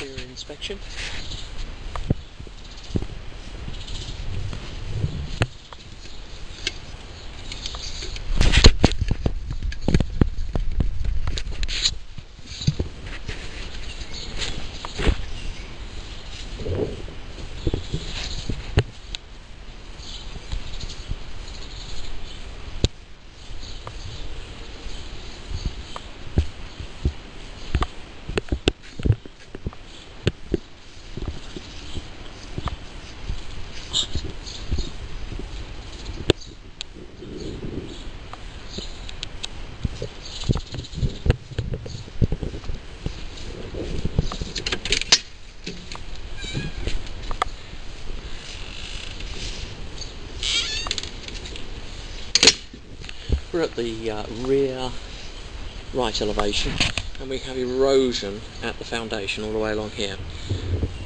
exterior inspection. We're at the rear right elevation, and we have erosion at the foundation all the way along here.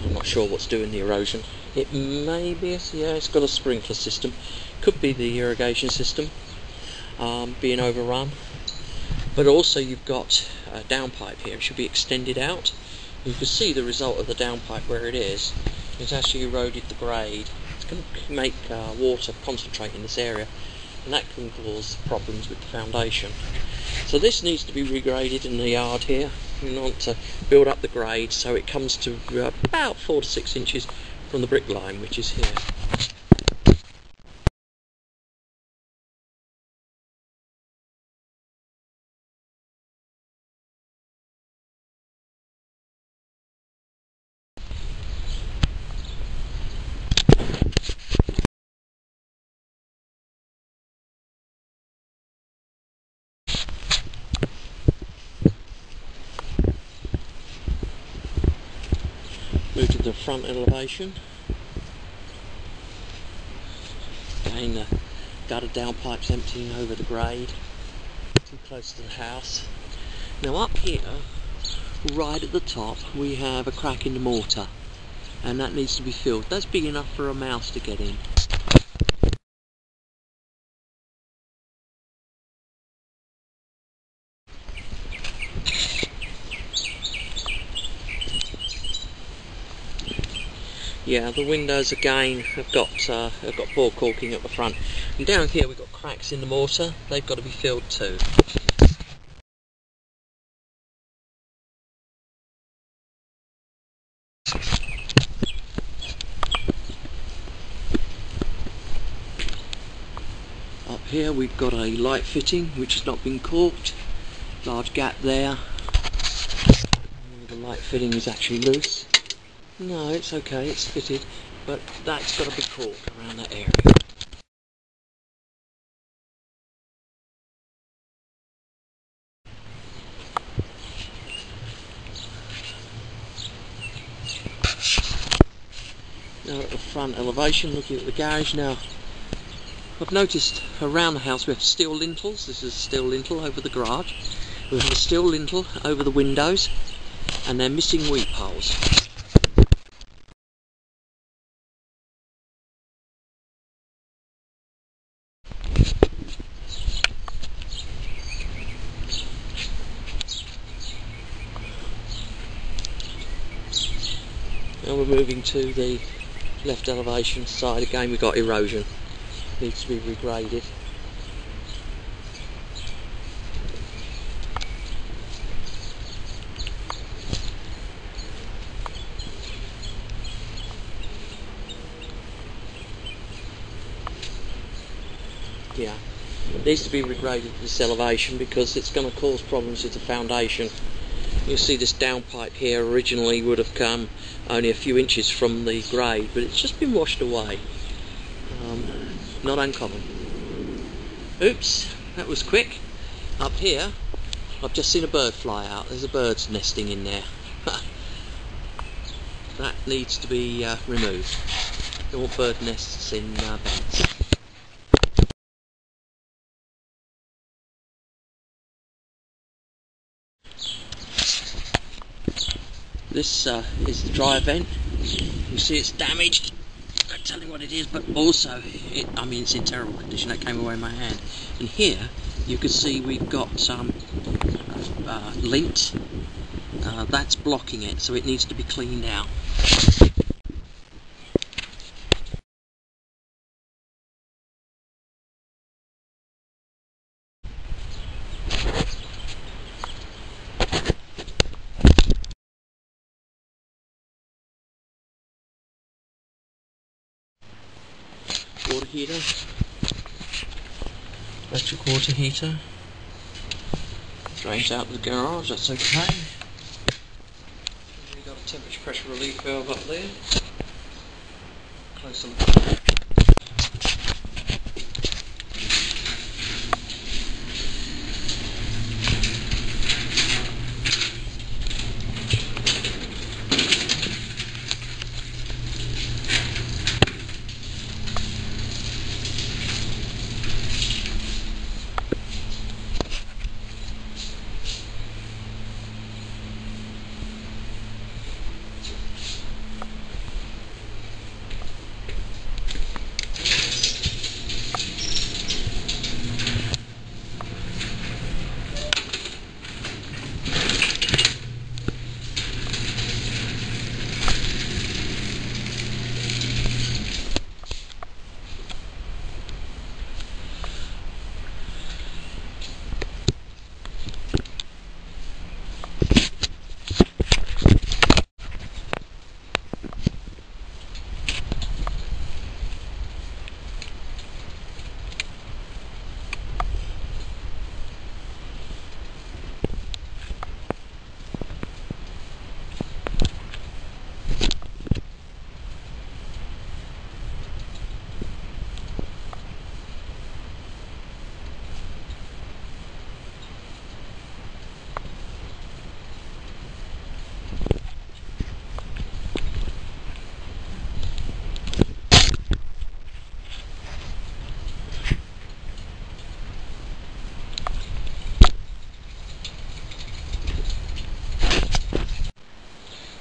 I'm not sure what's doing the erosion. It may be, yeah, it's got a sprinkler system. Could be the irrigation system being overrun. But also you've got a downpipe here. It should be extended out. You can see the result of the downpipe where it is. It's actually eroded the grade. It's going to make water concentrate in this area, and that can cause problems with the foundation. So this needs to be regraded in the yard here. We want to build up the grade so it comes to about 4 to 6 inches from the brick line, which is here. Move to the front elevation. Again, the gutter downpipe's emptying over the grade, too close to the house. Now up here, right at the top, we have a crack in the mortar, and that needs to be filled. That's big enough for a mouse to get in. Yeah, the windows again have got bore caulking at the front, and down here we've got cracks in the mortar. They've got to be filled too. Up here we've got a light fitting which has not been caulked. Large gap there. The light fitting is actually loose. No, it's okay, it's fitted, but that's got to be caulked around that area. Now at the front elevation, looking at the garage now, I've noticed around the house we have steel lintels. This is a steel lintel over the garage. We have a steel lintel over the windows, and they're missing weep holes. Now we're moving to the left elevation side. Again we've got erosion, needs to be regraded. Yeah, it needs to be regraded at this elevation because it's going to cause problems with the foundation. You'll see this downpipe here originally would have come only a few inches from the grade, but it's just been washed away. Not uncommon. Oops, that was quick. Up here, I've just seen a bird fly out. There's a bird's nesting in there. That needs to be removed. Don't want bird nests in vents. This is the dry vent. You see it's damaged. I can't tell you what it is, but also, I mean, it's in terrible condition. That came away in my hand. And here, you can see we've got some lint that's blocking it, so it needs to be cleaned out. Water heater, electric water heater, drains out the garage, that's okay. We've got a temperature pressure relief valve up there. Close look.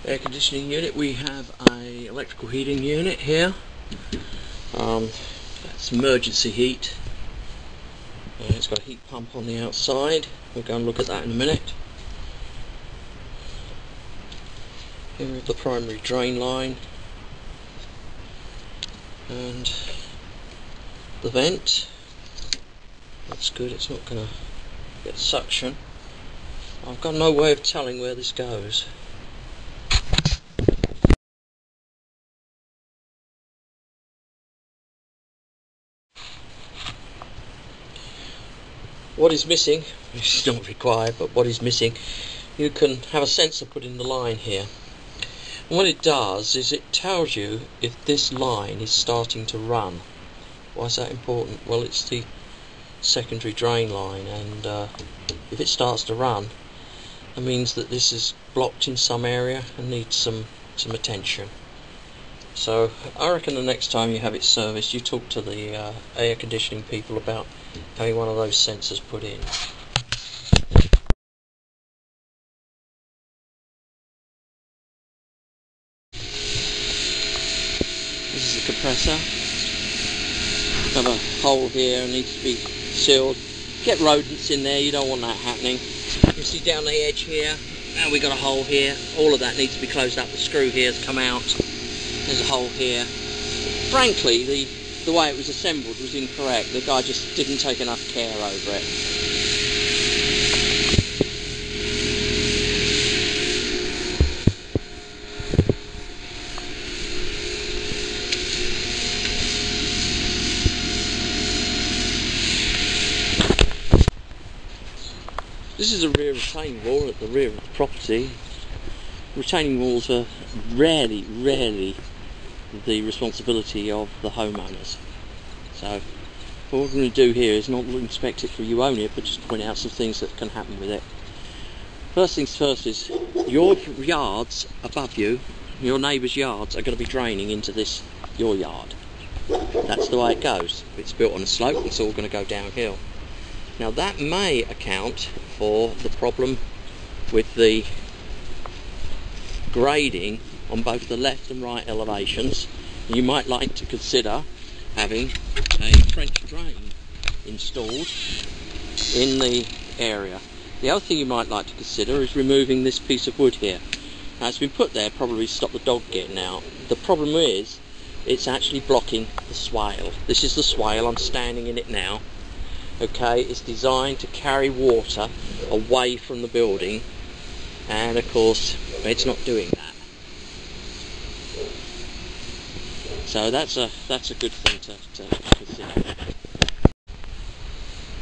Air conditioning unit, we have a electrical heating unit here. That's emergency heat. It's got a heat pump on the outside. We'll go and look at that in a minute. Here we have the primary drain line and the vent. That's good, it's not going to get suction. I've got no way of telling where this goes. What is missing, which is not required, but what is missing, you can have a sensor put in the line here. And what it does is it tells you if this line is starting to run. Why is that important? Well, it's the secondary drain line, and if it starts to run, it means that this is blocked in some area and needs some attention. So I reckon the next time you have it serviced, you talk to the air conditioning people about having one of those sensors put in. This is the compressor. Have a hole here, needs to be sealed. Get rodents in there, you don't want that happening. You see down the edge here, and we've got a hole here. All of that needs to be closed up. The screw here has come out. There's a hole here. Frankly, the way it was assembled was incorrect. The guy just didn't take enough care over it. This is a rear retaining wall at the rear of the property. Retaining walls are rarely the responsibility of the homeowners. So what we're going to do here is not inspect it for you own it, but just point out some things that can happen with it. First things first is your yards above you, your neighbours' yards, are going to be draining into your yard. That's the way it goes. If it's built on a slope, it's all going to go downhill. Now that may account for the problem with the grading on both the left and right elevations. You might like to consider having a French drain installed in the area. The other thing you might like to consider is removing this piece of wood here. Now, it's been put there probably to stop the dog getting out. The problem is it's actually blocking the swale. This is the swale, I'm standing in it now. Okay, it's designed to carry water away from the building, and of course it's not doing that. So that's a good thing to consider.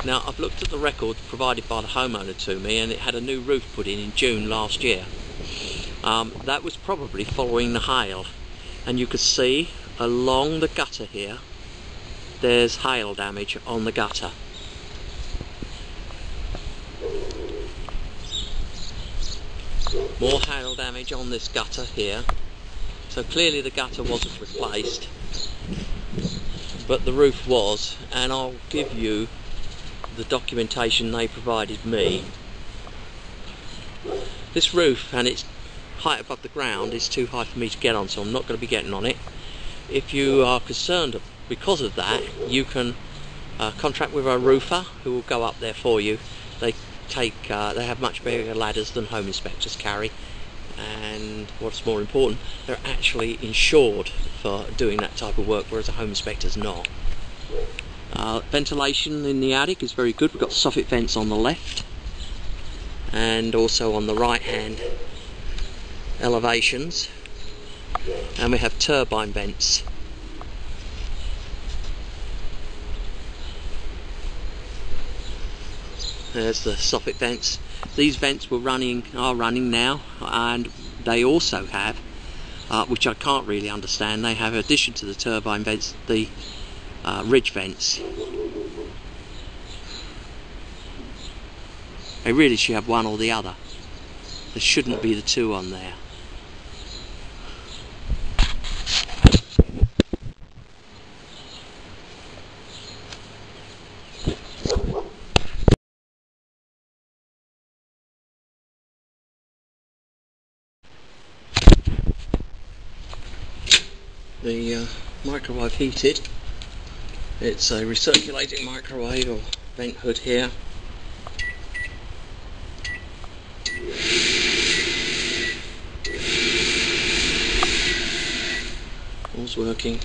Now, I've looked at the record provided by the homeowner to me, and it had a new roof put in June last year. That was probably following the hail, and you could see along the gutter here there's hail damage on the gutter. More hail damage on this gutter here. So clearly the gutter wasn't replaced, but the roof was, and I'll give you the documentation they provided me. This roof and its height above the ground is too high for me to get on, so I'm not going to be getting on it. If you are concerned because of that, you can contract with a roofer who will go up there for you. They have much bigger ladders than home inspectors carry, and what's more important, they're actually insured for doing that type of work, whereas a home inspector's not. Ventilation in the attic is very good. We've got soffit vents on the left and also on the right hand elevations, and we have turbine vents. There's the soffit vents. These vents are running now, and they also have, which I can't really understand, they have, in addition to the turbine vents, the ridge vents. They really should have one or the other. There shouldn't be the two on there. The microwave heated. It's a recirculating microwave or vent hood here. All's working.